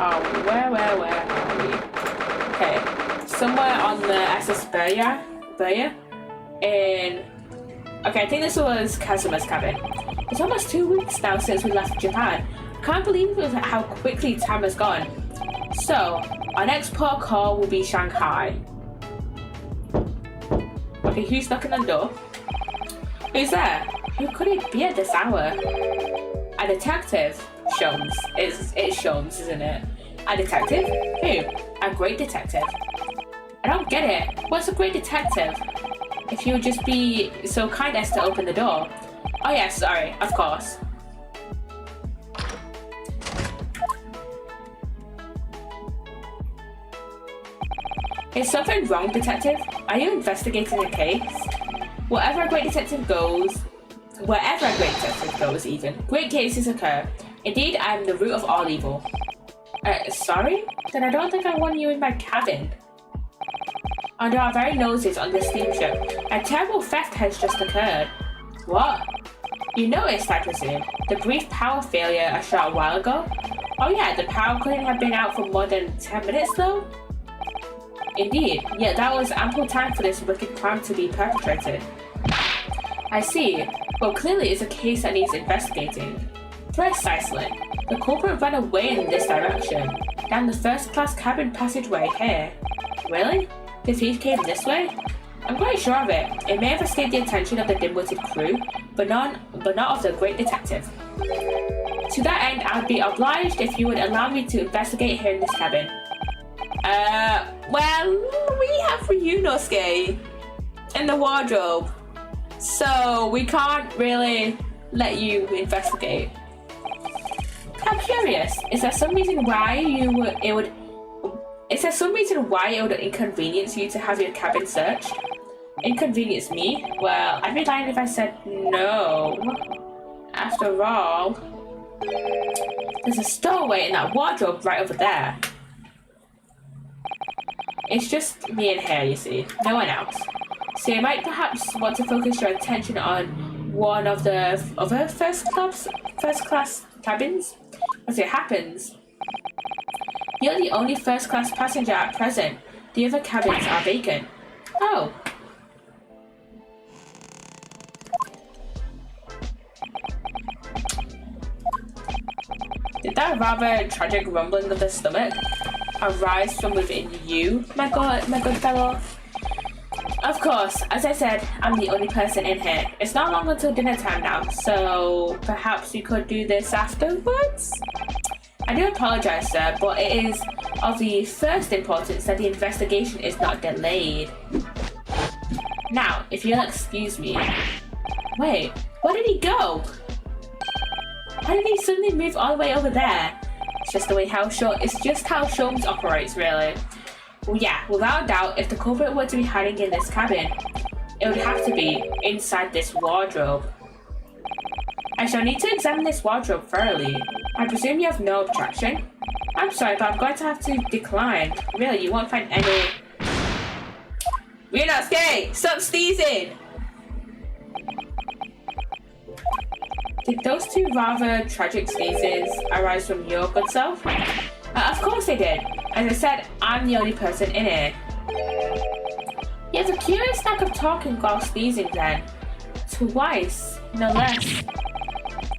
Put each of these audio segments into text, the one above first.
Oh, where are we? Okay, somewhere on the Escapades, in... Okay, I think this was Kazuma's cabin. It's almost 2 weeks now since we left Japan. Can't believe how quickly time has gone. So, our next port call will be Shanghai. Okay, who's knocking on the door? Who's there? Who could it be at this hour? A detective? Sholmes. It's Sholmes, isn't it? A detective? Who? A great detective. I don't get it. What's a great detective? If you would just be so kind as to open the door. Oh yeah, sorry, of course. Is something wrong, detective? Are you investigating a case? Wherever a great detective goes, even, great cases occur. Indeed, I am the root of all evil. Sorry? Then I don't think I want you in my cabin. Under our very noses on this steamship, a terrible theft has just occurred. What? You noticed, I presume, the brief power failure a short while ago? Oh yeah, the power couldn't have been out for more than 10 minutes though? Indeed, yet that was ample time for this wicked crime to be perpetrated. I see. Well, clearly it's a case that needs investigating. Precisely. The culprit ran away in this direction, down the first-class cabin passageway here. Really? The thief came this way? I'm quite sure of it. It may have escaped the attention of the dim-witted crew, but not of the great detective. To that end, I'd be obliged if you would allow me to investigate here in this cabin. Well, we have Ryunosuke in the wardrobe, so we can't really let you investigate. I'm curious, is there some reason why it would inconvenience you to have your cabin searched? Inconvenience me? Well, I'd be lying if I said no. After all, there's a stowaway in that wardrobe right over there. It's just me and her, you see, no one else. So you might perhaps want to focus your attention on one of the other first class cabins. As it happens, you're the only first class passenger at present. The other cabins are vacant. Oh. Did that rather tragic rumbling of the stomach arise from within you, my good fellow? Of course, as I said, I'm the only person in here. It's not long until dinner time now, so perhaps we could do this afterwards? I do apologize, sir, but it is of the first importance that the investigation is not delayed. Now, if you'll excuse me. Wait, where did he go? How did he suddenly move all the way over there? It's just how Sholmes operates, really. Well, yeah, without a doubt, if the culprit were to be hiding in this cabin, it would have to be inside this wardrobe. I shall need to examine this wardrobe thoroughly. I presume you have no objection? I'm sorry, but I'm going to have to decline. Really, you won't find any... Ryunosuke! Stop sneezing! Did those two rather tragic sneezes arise from your good self? Of course they did. As I said, I'm the only person in it. You have a curious knack of talking while sneezing then. Twice, no less.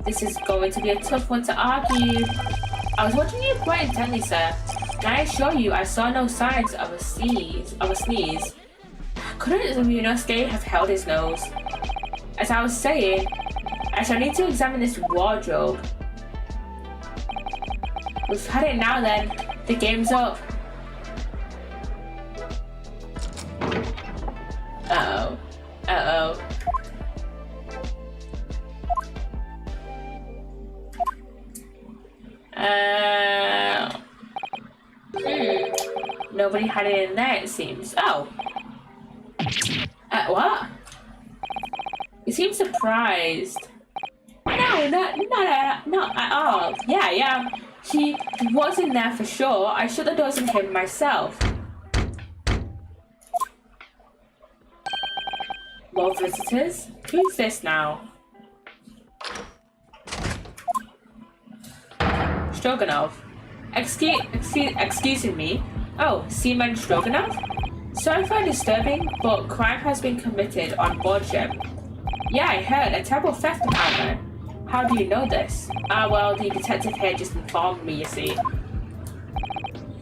This is going to be a tough one to argue. I was watching you quite intently, sir, and I assure you I saw no signs of a sneeze. Couldn't Ryunosuke have held his nose? As I was saying, I shall need to examine this wardrobe. We've had it now then. The game's up. Uh-oh. Uh-oh. Nobody had it in there, it seems. Oh. What? You seem surprised. No, not at all. Yeah. He was in there for sure. I shut the doors on him myself. More visitors? Who's this now? Stroganoff. Excuse me. Oh, Seaman Stroganoff? Sorry for disturbing, but crime has been committed on board ship. Yeah, I heard. A terrible theft apparently. How do you know this? Well, the detective here just informed me, you see.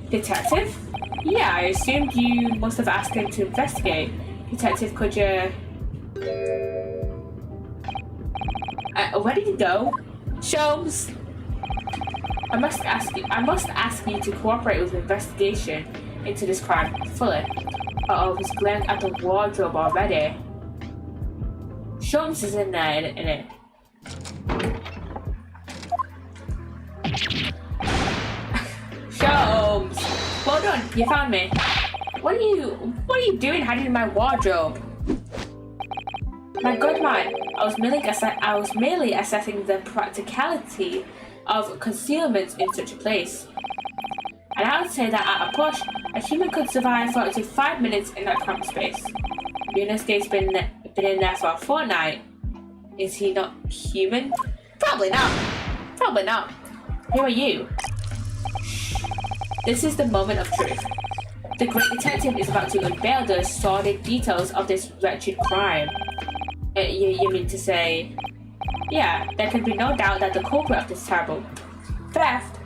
Detective? Yeah, I assumed you must have asked him to investigate. Detective, could you... where did you go? Sholmes! I must ask you to cooperate with the investigation into this crime fully. Uh-oh, he's glaring at the wardrobe already. Sholmes is in there, isn't it? Sholmes! Well done, you found me. What are you doing hiding in my wardrobe? My good man, I was merely assessing the practicality of concealment in such a place. And I would say that at a push, a human could survive for up to 5 minutes in that cramped space. Yunosuke's been in there for a fortnight. Is he not human? Probably not. Probably not. Who are you? Shh. This is the moment of truth. The great detective is about to unveil the sordid details of this wretched crime. You mean to say... Yeah, there can be no doubt that the culprit of this terrible theft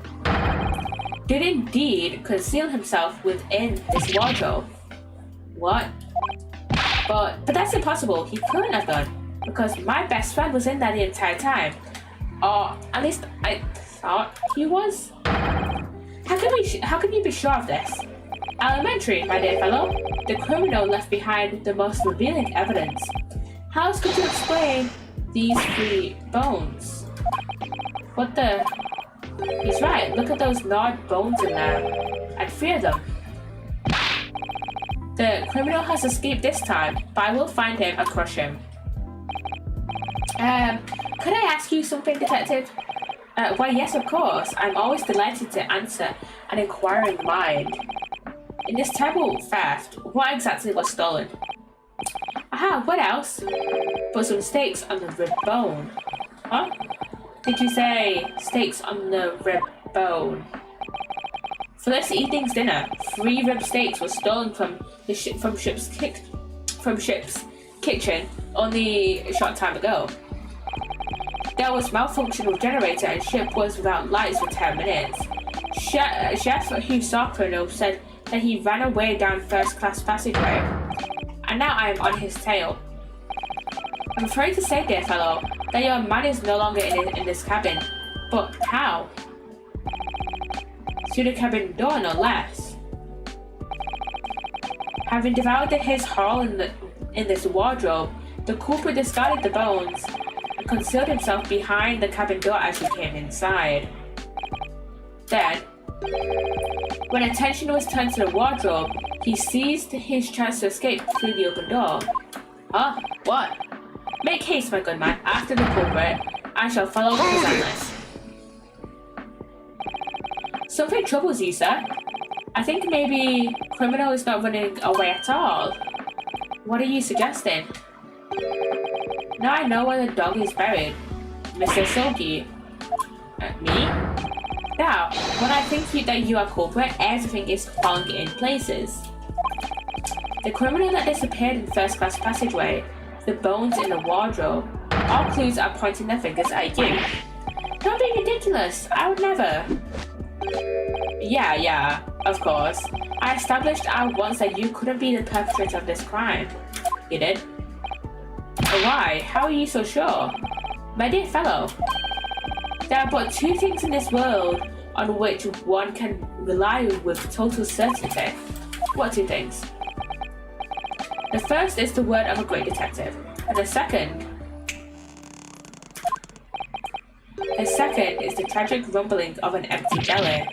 did indeed conceal himself within this wardrobe. What? But that's impossible. He couldn't have done, because my best friend was in there the entire time. Or at least I thought he was. How can you be sure of this? Elementary, my dear fellow. The criminal left behind the most revealing evidence. How else could you explain these 3 bones? What the... He's right, look at those gnawed bones in there. I'd fear them. The criminal has escaped this time, but I will find him and crush him. Could I ask you something, detective? Why, yes, of course. I'm always delighted to answer an inquiring mind. In this terrible theft, what exactly was stolen? Aha, what else? But some steaks on the rib bone. Huh? Did you say steaks on the rib bone? For this evening's dinner, 3 rib steaks were stolen from ship's kitchen only a short time ago. There was malfunction with generator and ship was without lights for 10 minutes. Chef who saw criminal said that he ran away down first-class passageway. And now I am on his tail. I'm afraid to say, dear fellow, that your man is no longer in this cabin. But how? Through the cabin door, no less. Having devoured his haul in this wardrobe, the culprit discarded the bones and concealed himself behind the cabin door as he came inside. Then, when attention was turned to the wardrobe, he seized his chance to escape through the open door. Huh? What? Make haste, my good man. After the culprit, I shall follow relentless. Something troubles you, sir. I think maybe criminal is not running away at all. What are you suggesting? Now I know where the dog is buried. Mr. Silky. Me? Now, when I think that you are culprit, everything is falling in places. The criminal that disappeared in first-class passageway, the bones in the wardrobe, all clues are pointing their fingers at you. Don't be ridiculous. I would never. Yeah, of course. I established at once that you couldn't be the perpetrator of this crime. You did? But why? How are you so sure? My dear fellow, there are but 2 things in this world on which one can rely with total certainty. What 2 things? The first is the word of a great detective, and the second is the tragic rumbling of an empty belly.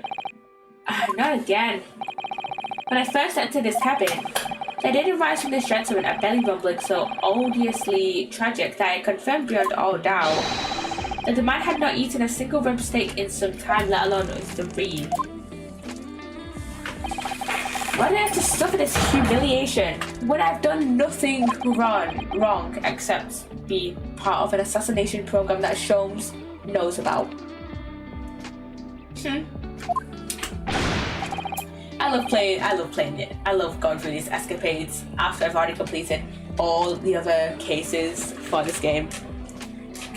Not again. When I first entered this cabin, there did arise from this gentleman a belly rumbling so odiously tragic that it confirmed beyond all doubt that the man had not eaten a single rib steak in some time, let alone 3. Why do I have to suffer this humiliation when I've done nothing wrong except be part of an assassination program that Sholmes knows about? I love playing it. I love going through these escapades after I've already completed all the other cases for this game.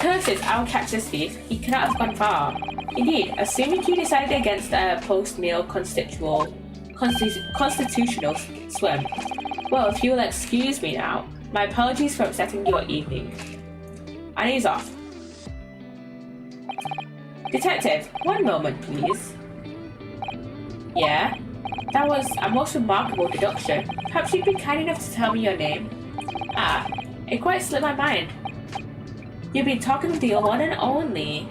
Curses, I'll catch this thief. He cannot have gone far. Indeed, assuming you decided against a post-meal constitutional swim. Well, if you will excuse me now, my apologies for upsetting your evening. And he's off. Detective, one moment, please. Yeah? That was a most remarkable deduction. Perhaps you'd be kind enough to tell me your name? Ah, it quite slipped my mind. You've been talking with the one and only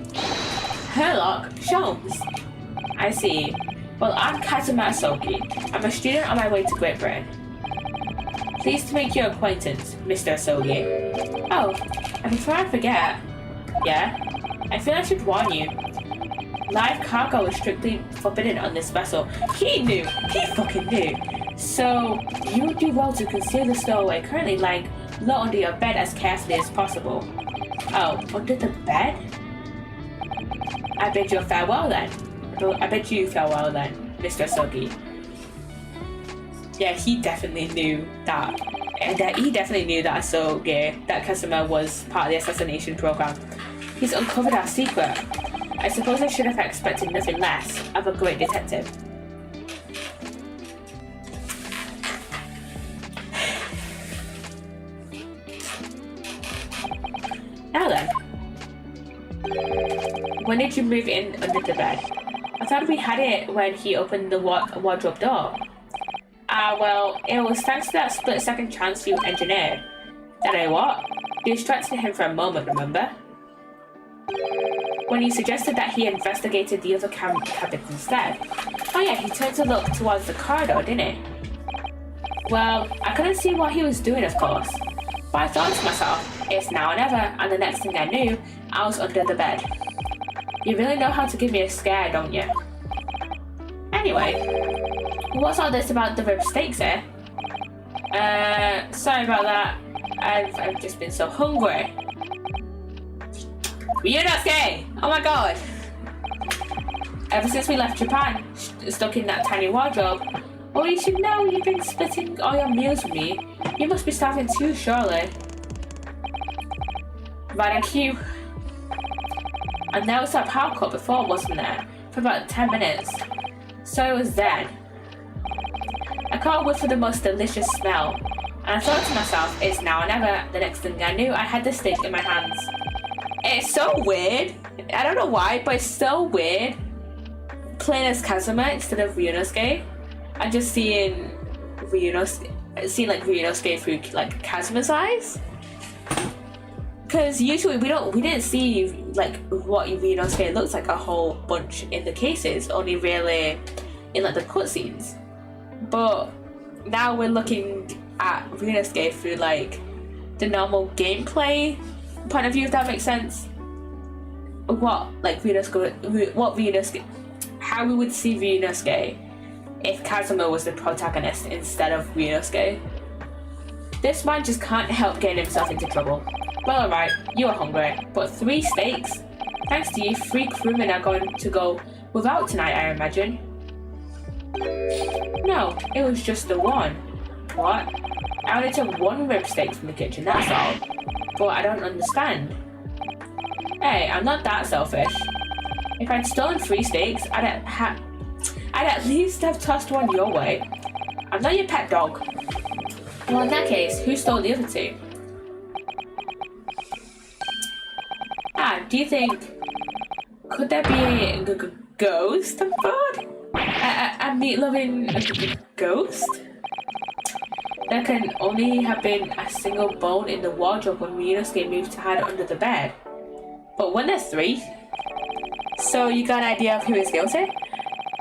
Herlock Sholmes. I see. Well, I'm Kazuma Asoki. I'm a student on my way to Great Britain. Pleased to make your acquaintance, Mr. Asogi. Oh, and before I forget, yeah, I feel I should warn you. Live cargo is strictly forbidden on this vessel. He knew! He fucking knew! So, you would do well to conceal the stowaway currently lying low under your bed as carefully as possible. Oh, under the bed? I bid you farewell then. I bid you farewell then, Mr. Asogi. Yeah, he definitely knew that. And he definitely knew that Asogi, that Kazuma was part of the assassination program. He's uncovered our secret. I suppose I should have expected nothing less of a great detective. Now then, when did you move in under the bed? I thought we had it when he opened the wardrobe door. Well, it was thanks to that split-second chance you engineered. That I what? You distracted him for a moment, remember? When you suggested that he investigated the other cabins instead. Oh yeah, he turned to look towards the corridor, didn't he? Well, I couldn't see what he was doing, of course. But I thought to myself, it's now or never, and the next thing I knew, I was under the bed. You really know how to give me a scare, don't you? Anyway, what's all this about the rib steaks, eh? Sorry about that. I've just been so hungry. Ryunosuke! Oh my god! Ever since we left Japan, stuck in that tiny wardrobe, well, you should know you've been splitting all your meals with me. You must be starving too, surely. Right on cue. And there was that power cut before, wasn't there? For about 10 minutes. So it was then. I caught a whiff of the most delicious smell, and I thought to myself, it's now or never. The next thing I knew, I had the steak in my hands. It's so weird. I don't know why, but it's so weird playing as Kazuma instead of Ryunosuke. And just seeing Ryunosuke through like Kazuma's eyes. Because usually we didn't see like what Ryunosuke looks like a whole bunch in the cases, only really in like the cutscenes. But now we're looking at Ryunosuke through like the normal gameplay point of view, if that makes sense. How we would see Ryunosuke if Kazuma was the protagonist instead of Ryunosuke. This man just can't help getting himself into trouble. Well, alright, you are hungry, but 3 steaks? Thanks to you, 3 crewmen are going to go without tonight, I imagine. No, it was just the one. What? I only took 1 rib steak from the kitchen, that's all. But I don't understand. Hey, I'm not that selfish. If I'd stolen 3 steaks, I'd at least have tossed 1 your way. I'm not your pet dog. Well, in that case, who stole the other 2? Do you think... Could there be a ghost on board? A meat-loving ghost? There can only have been a single bone in the wardrobe when Ryunosuke moved to hide under the bed. But when there's 3? So you got an idea of who is guilty?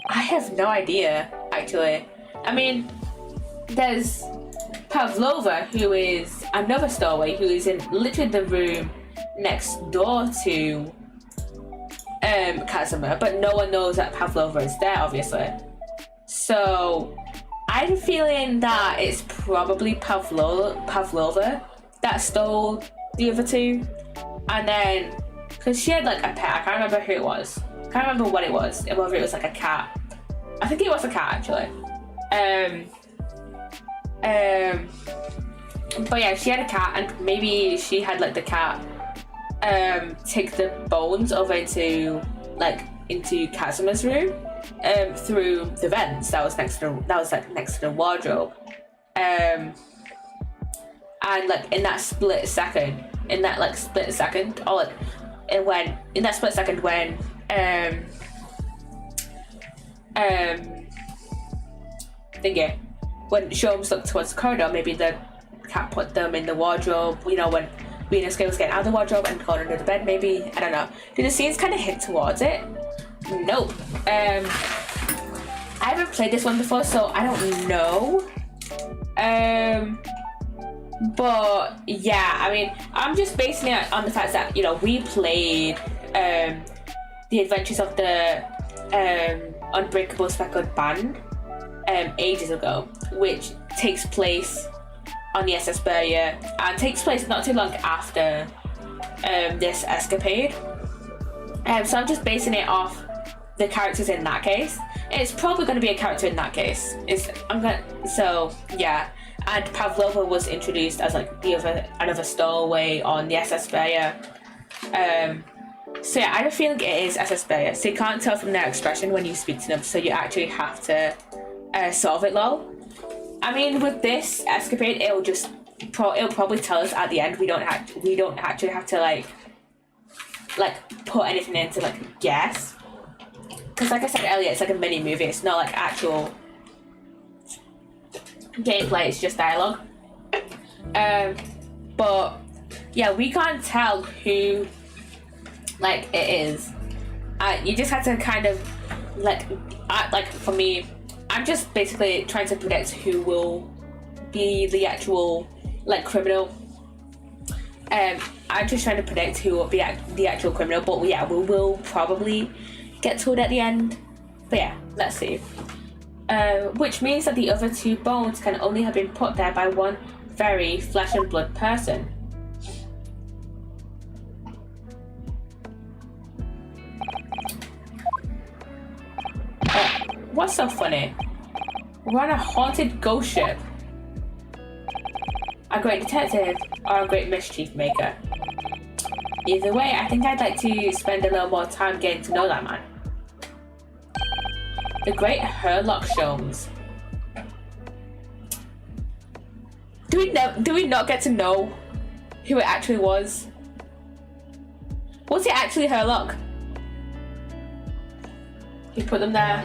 I have no idea, actually. I mean, there's Pavlova, who is another stowaway, who is in literally the room next door to Kazuma, but no one knows that Pavlova is there, obviously. So I'm feeling that it's probably Pavlova that stole the other 2, and then because she had like a pet, I can't remember who it was. I can't remember what it was, whether it was like a cat, I think it was a cat actually. But yeah, she had a cat, and maybe she had like the cat take the bones over into Kazuma's room through the vents that was next to the wardrobe. And like in that split second when when Sholmes looked towards the corridor, maybe the cat put them in the wardrobe, you know, when Inosuke was getting out of the wardrobe and going under the bed, maybe. I don't know. Do the scenes kind of hint towards it? Nope. I haven't played this one before, so I don't know. But yeah, I mean, I'm just basing it on the fact that, you know, we played The Adventures of the Unbreakable Speckled Band ages ago, which takes place on the SS Barrier and takes place not too long after this escapade. So I'm just basing it off the characters in that case. It's probably going to be a character in that case. So yeah. And Pavlova was introduced as like another stowaway on the SS Barrier. So yeah, I have a feeling it is SS Barrier. So you can't tell from their expression when you speak to them. So you actually have to solve it, lol. I mean, with this escapade, it'll probably tell us at the end. We don't actually have to like put anything in to like guess. Because like I said earlier, it's like a mini movie. It's not like actual gameplay, it's just dialogue. But yeah, we can't tell who like it is. You just have to kind of like for me, I'm just basically trying to predict who will be the actual like criminal. I'm just trying to predict who will be the actual criminal, but yeah, we will probably get told at the end. But yeah, let's see. Which means that the other two bones can only have been put there by one very flesh and blood person. What's so funny? We're on a haunted ghost ship. A great detective or a great mischief maker. Either way, I think I'd like to spend a little more time getting to know that man. The great Herlock Sholmes. Do we not get to know who it actually was? Was it actually Herlock? He put them there.